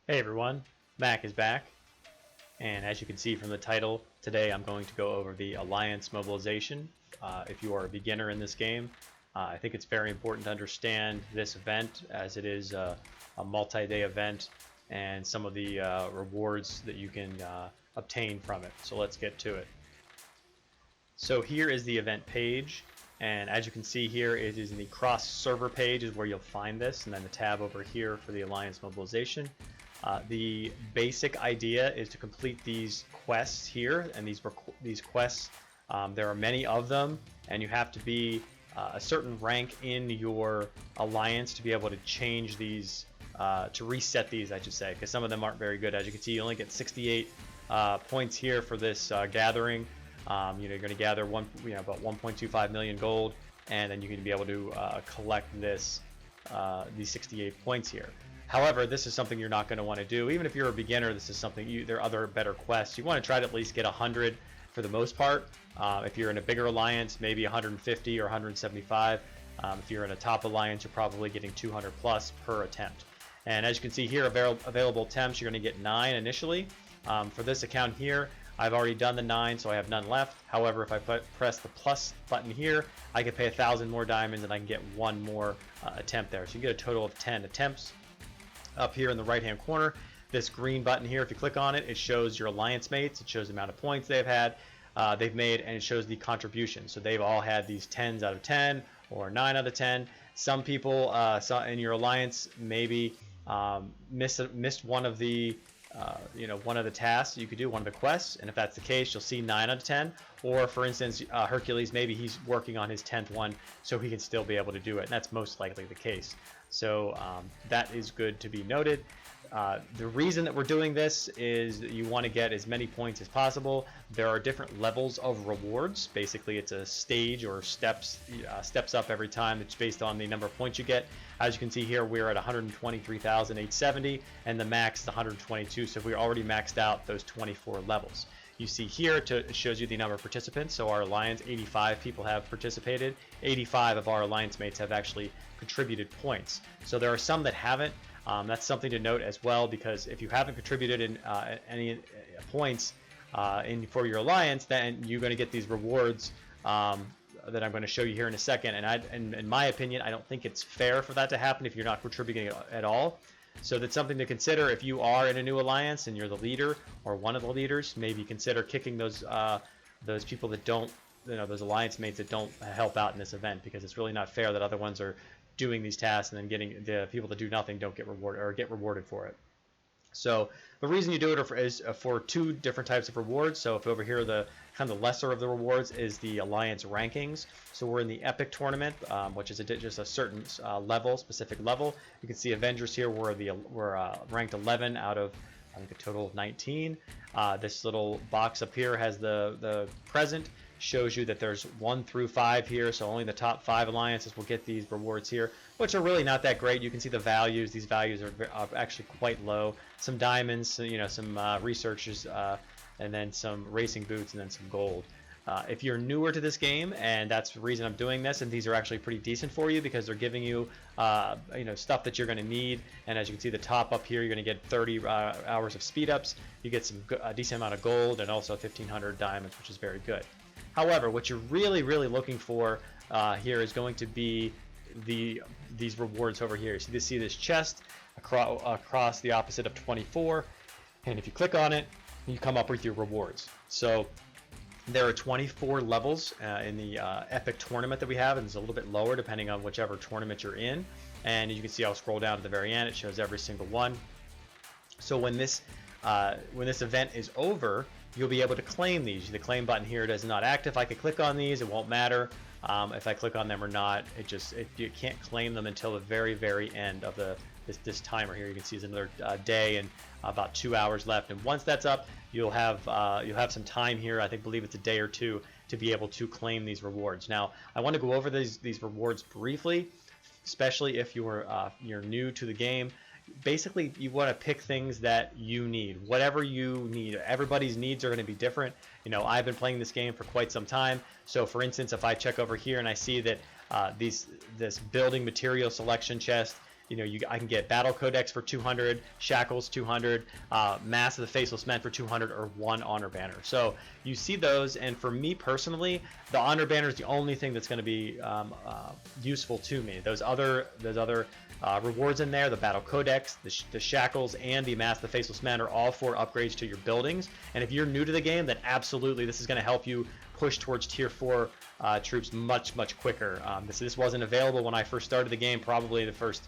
Hey everyone, Mac is back, and as you can see from the title, today I'm going to go over the Alliance Mobilization. If you are a beginner in this game, I think it's very important to understand this event as it is a multi-day event and some of the rewards that you can obtain from it. So let's get to it. So here is the event page, and as you can see here, it is in the cross server page is where you'll find this, and then the tab over here for the Alliance Mobilization. The basic idea is to complete these quests here, and these quests, there are many of them, and you have to be a certain rank in your alliance to be able to change these, to reset these, I should say, because some of them aren't very good. As you can see, you only get 68 points here for this gathering. You're going to gather about 1.25 million gold, and then you're going to be able to collect these 68 points here. However, this is something you're not going to want to do. Even if you're a beginner, this is something there are other better quests. You want to try to at least get 100 for the most part. If you're in a bigger alliance, maybe 150 or 175. If you're in a top alliance, you're probably getting 200 plus per attempt. And as you can see here, available attempts, you're going to get 9 initially. For this account here, I've already done the 9, so I have none left. However, if I press the plus button here, I can pay 1,000 more diamonds and I can get 1 more attempt there. So you get a total of 10 attempts. Up here in the right hand corner, this green button here, if you click on it, it shows your alliance mates. It shows the amount of points they've made, and it shows the contribution. So they've all had these 10s out of 10 or 9 out of 10. Some people in your alliance maybe missed one of the one of the tasks you could do, one of the quests, and if that's the case, you'll see 9 out of 10. Or for instance, Hercules, maybe he's working on his 10th one, so he can still be able to do it, and that's most likely the case. So that is good to be noted. The reason that we're doing this is that you want to get as many points as possible. There are different levels of rewards. Basically, it's a stage or steps up every time. It's based on the number of points you get. As you can see here, we're at 123,870, and the max is 122. So we already maxed out those 24 levels. You see here, it shows you the number of participants. So our alliance, 85 people have participated. 85 of our alliance mates have actually contributed points. So there are some that haven't. That's something to note as well, because if you haven't contributed in any points for your alliance, then you're going to get these rewards that I'm going to show you here in a second. And in my opinion, I don't think it's fair for that to happen if you're not contributing at all. So that's something to consider. If you are in a new alliance and you're the leader or one of the leaders, maybe consider kicking those people that don't, those alliance mates that don't help out in this event, because it's really not fair that other ones are doing these tasks and then getting the people that do nothing don't get rewarded or get rewarded for it. So the reason you do it is for 2 different types of rewards. So if over here, the kind of the lesser of the rewards is the alliance rankings. So we're in the epic tournament, which is just a certain specific level. You can see Avengers here. We're ranked 11 out of, I think, a total of 19. This little box up here has the present. Shows you that there's 1 through 5 here, so only the top 5 alliances will get these rewards here, which are really not that great. You can see the values. These values are actually quite low. Some diamonds, some researchers, and then some racing boots, and then some gold. If you're newer to this game, and that's the reason I'm doing this, and these are actually pretty decent for you because they're giving you, stuff that you're going to need. And as you can see, the top up here, you're going to get 30 hours of speed ups. You get a decent amount of gold and also 1,500 diamonds, which is very good. However, what you're really looking for here is going to be these rewards over here. So you see this chest across the opposite of 24, and if you click on it, you come up with your rewards. So there are 24 levels in the epic tournament that we have, and it's a little bit lower depending on whichever tournament you're in. And you can see, I'll scroll down to the very end. It shows every single one. So when this event is over, you'll be able to claim these. The claim button here is not active. I could click on these, it won't matter if I click on them or not. You can't claim them until the very end of this timer here. You can see it's another day and about 2 hours left. And once that's up, you'll have some time here. I believe it's a day or 2 to be able to claim these rewards. Now, I want to go over these rewards briefly, especially if you're new to the game. Basically, you want to pick things that you need, whatever you need. Everybody's needs are going to be different. I've been playing this game for quite some time. So for instance, if I check over here and I see that this building material selection chest I can get Battle Codex for 200, Shackles 200, Mass of the Faceless Men for 200, or 1 Honor Banner. So you see those, and for me personally, the Honor Banner is the only thing that's going to be useful to me. Those other rewards in there, the Battle Codex, the Shackles, and the Mass of the Faceless Men are all for upgrades to your buildings. And if you're new to the game, then absolutely this is going to help you push towards tier 4 troops much quicker. This wasn't available when I first started the game. Probably the first.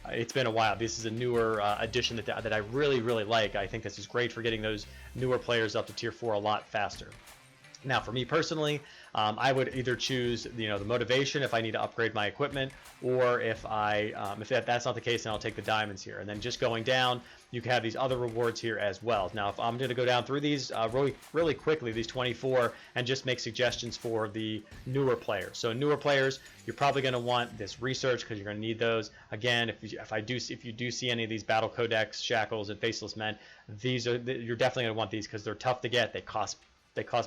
It's been a while. This is a newer addition that I really like. I think this is great for getting those newer players up to tier 4 a lot faster. Now, for me personally, I would either choose the motivation if I need to upgrade my equipment, or if that's not the case, then I'll take the diamonds here. And then just going down, you can have these other rewards here as well. Now, if I'm going to go down through these really quickly, these 24, and just make suggestions for the newer players. So newer players, you're probably going to want this research because you're going to need those. Again, if you do see any of these Battle Codex, Shackles, and Faceless Men, you're definitely going to want these because they're tough to get. They cost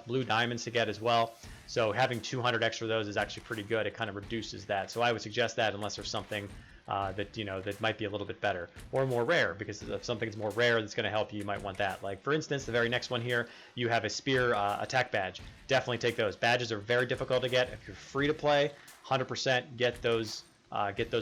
blue diamonds to get as well. So having 200 extra of those is actually pretty good. It kind of reduces that. So I would suggest that unless there's something that might be a little bit better or more rare, because if something's more rare that's going to help you, you might want that. Like for instance, the very next one here, you have a spear attack badge. Definitely take those. Badges are very difficult to get. If you're free to play, 100% get those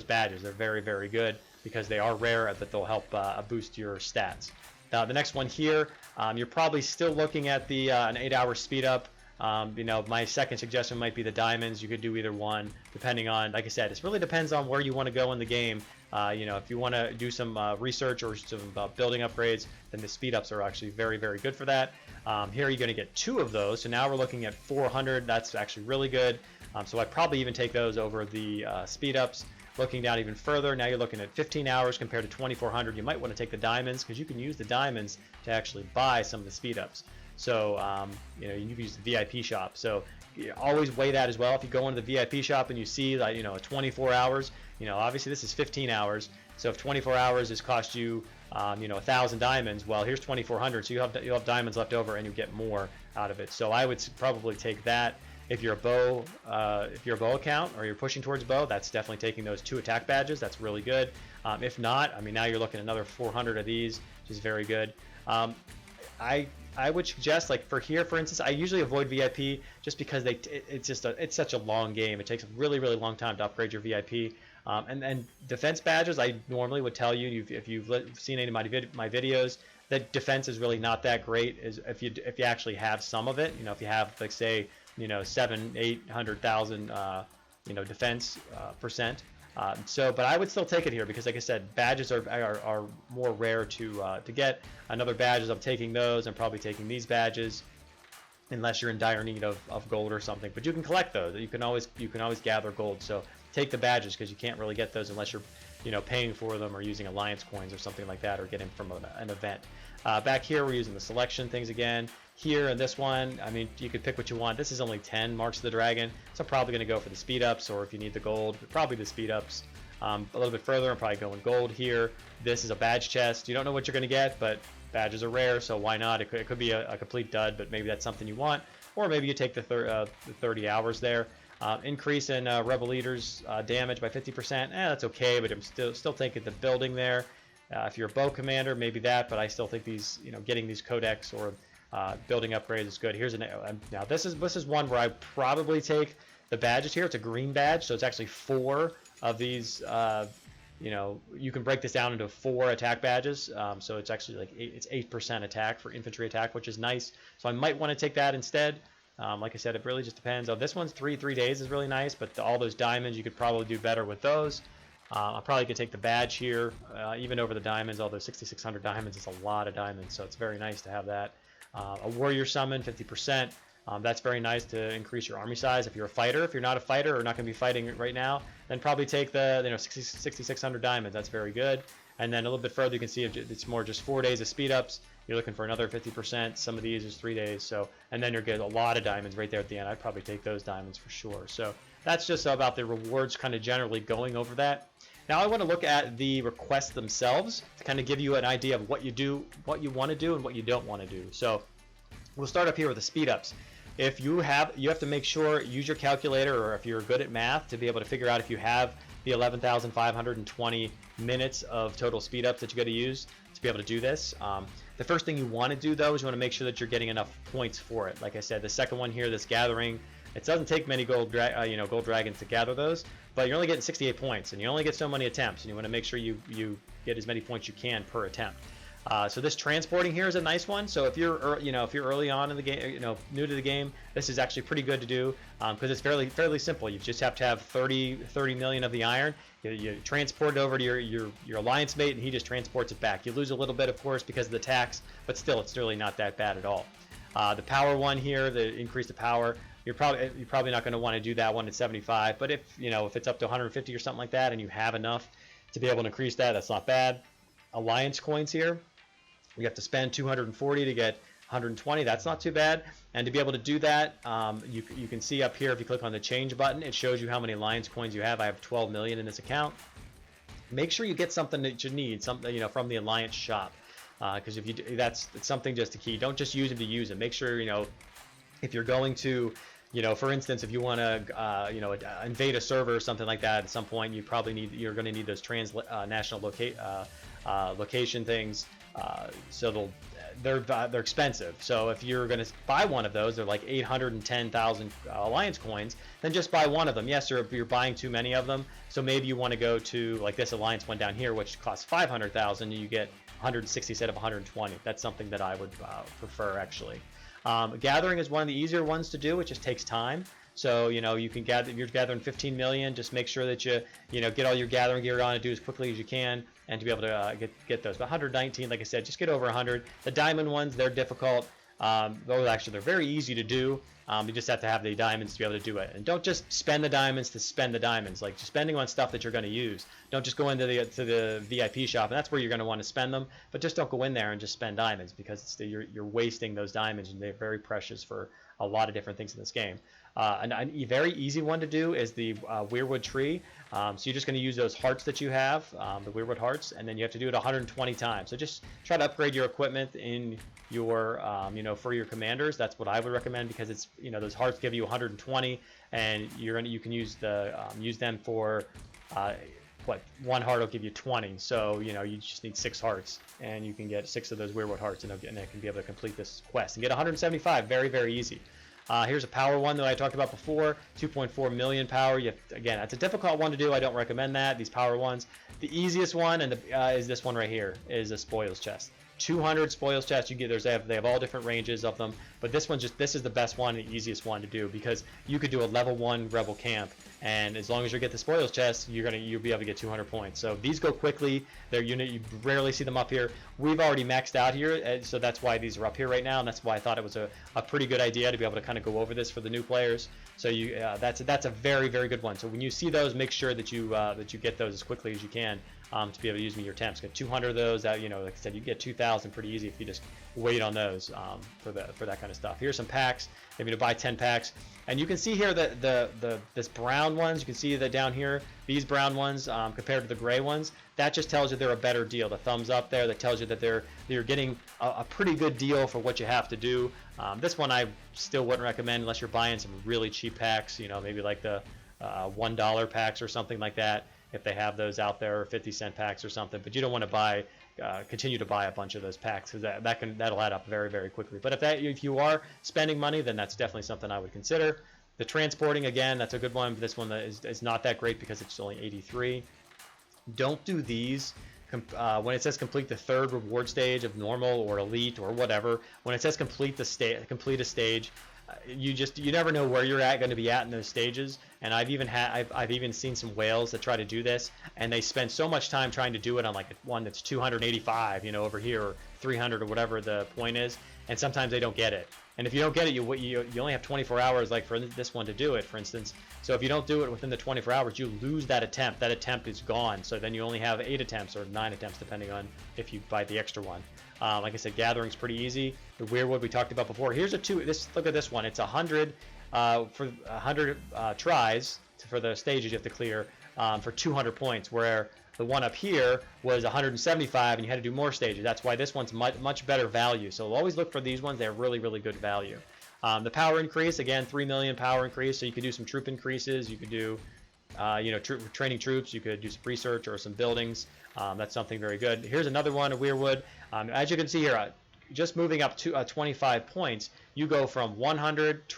badges. They're very good because they are rare, but they'll help boost your stats. Now the next one here, you're probably still looking at the an 8-hour speed up. My second suggestion might be the diamonds. You could do either one, depending on, like I said, it really depends on where you want to go in the game. If you want to do some research or some building upgrades, then the speed ups are actually very good for that. Here you're going to get 2 of those, so now we're looking at 400. That's actually really good. So I'd probably even take those over the speed ups. Looking down even further, now you're looking at 15 hours compared to 2,400. You might want to take the diamonds because you can use the diamonds to actually buy some of the speed ups. So you can use the VIP shop. So always weigh that as well. If you go into the VIP shop and you see that 24 hours, obviously this is 15 hours. So if 24 hours has cost you 1,000 diamonds, well, here's 2,400. So you'll have diamonds left over and you get more out of it. So I would probably take that. If you're a bow account or you're pushing towards bow, that's definitely taking those 2 attack badges. That's really good. If not, now you're looking at another 400 of these, which is very good. I would suggest, like for here, for instance, I usually avoid VIP just because it's such a long game. It takes a really long time to upgrade your VIP. And defense badges, I normally would tell you, if you've seen any of my videos, that defense is really not that great. Is if you actually have some of it. If you have, like, say, 700,000-800,000 defense percent. But I would still take it here because, like I said, badges are more rare to get. Another badges, I'm taking those. I'm probably taking these badges, unless you're in dire need of gold or something. But you can collect those. You can always gather gold. So take the badges because you can't really get those unless you're paying for them or using alliance coins or something like that, or getting from an event. Back here, we're using the selection things again. Here in this one, you could pick what you want. This is only 10 Marks of the Dragon, so I'm probably going to go for the speed ups, or if you need the gold, probably the speed ups. A little bit further, I'm probably going gold here. This is a badge chest. You don't know what you're going to get, but badges are rare, so why not? It could be a complete dud, but maybe that's something you want. Or maybe you take the 30 hours there. Increase in Rebel Leaders damage by 50%. That's okay, but I'm still taking the building there. If you're a bow commander, maybe that, but I still think these, getting these codex or building upgrades is good. Here's now this is one where I probably take the badges here. It's a green badge, so it's actually 4 of these. You can break this down into 4 attack badges. So it's actually like it's 8% attack for infantry attack, which is nice. So I might want to take that instead. Like I said, it really just depends. This one's 3 days is really nice, but all those diamonds, you could probably do better with those. I probably could take the badge here, even over the diamonds. Although 6,600 diamonds is a lot of diamonds, so it's very nice to have that. A warrior summon, 50%. That's very nice to increase your army size. If you're a fighter, if you're not a fighter or not going to be fighting right now, then probably take the 6,600 diamonds. That's very good. And then a little bit further, you can see it's more just 4 days of speed ups. You're looking for another 50%. Some of these is 3 days. So, and then you're getting a lot of diamonds right there at the end. I'd probably take those diamonds for sure. So that's just about the rewards, kind of generally going over that. Now I want to look at the requests themselves to kind of give you an idea of what you do, what you want to do, and what you don't want to do. So we'll start up here with the speed ups. If you have to make sure, use your calculator, or if you're good at math, to be able to figure out if you have the 11,520 minutes of total speed up that you got to use to be able to do this. The first thing you want to do though is you want to make sure that you're getting enough points for it. Like I said, the second one here, this gathering, it doesn't take many gold dragons to gather those, but you're only getting 68 points, and you only get so many attempts, and you want to make sure you get as many points you can per attempt. So this transporting here is a nice one. So if you're early on in the game, new to the game, this is actually pretty good to do because it's fairly simple. You just have to have 30 million of the iron. You transport it over to your alliance mate, and he just transports it back. You lose a little bit, of course, because of the tax, but still, it's really not that bad at all. The power one here, the increase the power, you're probably not going to want to do that one at 75. But if it's up to 150 or something like that, and you have enough to be able to increase that, that's not bad. Alliance coins here. You have to spend 240 to get 120. That's not too bad. And to be able to do that, you can see up here, if you click on the change button, it shows you how many alliance coins you have. I have 12 million in this account. Make sure you get something that you need, something from the alliance shop, because if you do, that's something just to key. Don't just use them to use them. Make sure if you're going to for instance, if you want to invade a server or something like that at some point, you're going to need those national location things. So they're expensive. So if you're going to buy one of those, they're like 810,000 alliance coins. Then just buy one of them. Yes, you're buying too many of them. So maybe you want to go to like this alliance one down here, which costs 500,000. You get 160 instead of 120. That's something that I would prefer actually. Gathering is one of the easier ones to do. It just takes time. So you can gather. If you're gathering 15 million, just make sure that you get all your gathering gear on and do as quickly as you can, and to be able to get those. But 119, like I said, just get over 100. The diamond ones, they're difficult. Actually, they're very easy to do. You just have to have the diamonds to be able to do it. And don't just spend the diamonds to spend the diamonds. Like, just spending on stuff that you're going to use. Don't just go into the VIP shop, and that's where you're going to want to spend them. But just don't go in there and just spend diamonds, because you're wasting those diamonds, and they're very precious for a lot of different things in this game. And a very easy one to do is the weirwood tree. So you're just going to use those hearts that you have, the weirwood hearts, and then you have to do it 120 times. So just try to upgrade your equipment in your, for your commanders. That's what I would recommend, because it's, those hearts give you 120, and you can use them for, one heart will give you 20. So you just need 6 hearts, and you can get 6 of those weirwood hearts, and it can be able to complete this quest and get 175. Very, very easy. Here's a power one that I talked about before, 2.4 million power. Again, that's a difficult one to do. I don't recommend that, these power ones. The easiest one is this one right here, is a spoils chest. 200 spoils chests. They have all different ranges of them, but this is the best one, the easiest one to do, because you could do a level 1 rebel camp, and as long as you get the spoils chest, you'll be able to get 200 points. So these go quickly. You rarely see them up here. We've already maxed out here, so that's why these are up here right now, and that's why I thought it was a pretty good idea to be able to kind of go over this for the new players. So that's a very, very good one. So when you see those, make sure that you get those as quickly as you can. To be able to use them in your attempts. Get 200 of those. Like I said, you get 2,000 pretty easy if you just wait on those for that kind of stuff. Here's some packs. Maybe to buy 10 packs, and you can see here that this brown ones. You can see that down here, these brown ones compared to the gray ones. That just tells you they're a better deal. The thumbs up there, that tells you that you're getting a pretty good deal for what you have to do. This one I still wouldn't recommend unless you're buying some really cheap packs. Maybe like the $1 packs or something like that, if they have those out there, or 50-cent packs or something. But you don't want to continue to buy a bunch of those packs, because that'll add up very, very quickly. But if you are spending money, then that's definitely something I would consider. The transporting, again, that's a good one, but this one is not that great because it's only 83. Don't do these when it says complete the 3rd reward stage of normal or elite or whatever. When it says complete a stage, you never know where you're going to be at in those stages. And I've even seen some whales that try to do this, and they spend so much time trying to do it on like one that's 285, over here, or 300, or whatever the point is, and sometimes they don't get it. And if you don't get it, you only have 24 hours, like for this one, to do it, for instance. So if you don't do it within the 24 hours, you lose that attempt. That attempt is gone. So then you only have 8 attempts or 9 attempts, depending on if you buy the extra one. Like I said, gathering's pretty easy. The weirwood we talked about before. Here's look at this one. It's 100 for 100 tries for the stages you have to clear for 200 points, where the one up here was 175, and you had to do more stages. That's why this one's much better value. So always look for these ones. They're really, really good value. The power increase, again, 3 million power increase. So you could do some troop increases. You could do you know, training troops, you could do some research or some buildings. That's something very good. Here's another one of Weirwood. As you can see here, just moving up to 25 points, you go from 100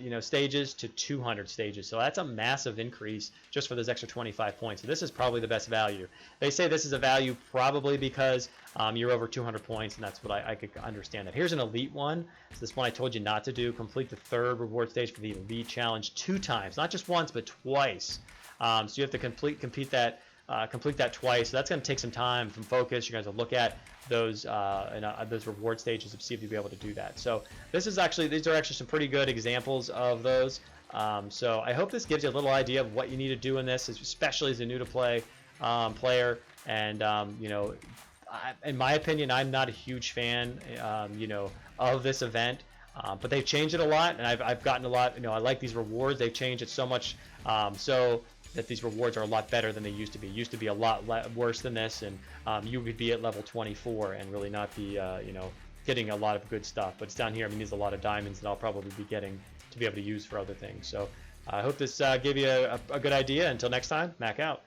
you know, stages to 200 stages. So that's a massive increase just for those extra 25 points. So this is probably the best value. They say this is a value probably because you're over 200 points, and that's what I could understand that. Here's an elite one. So this one I told you not to do. Complete the 3rd reward stage for the elite challenge 2 times, not just once but twice. So you have to complete that twice. So that's going to take some time, some focus. You're going to have to look at those those reward stages to see if you'll be able to do that. So these are actually some pretty good examples of those. So I hope this gives you a little idea of what you need to do in this, especially as a new to play player. And you know, in my opinion, I'm not a huge fan, you know, of this event. But they've changed it a lot, and I've gotten a lot. You know, I like these rewards. They've changed it so much, so that these rewards are a lot better than they used to be. It used to be a lot worse than this, and you would be at level 24 and really not be, you know, getting a lot of good stuff. But it's down here. I mean, there's a lot of diamonds that I'll probably be getting to be able to use for other things. So I hope this gave you a good idea. Until next time, Mac out.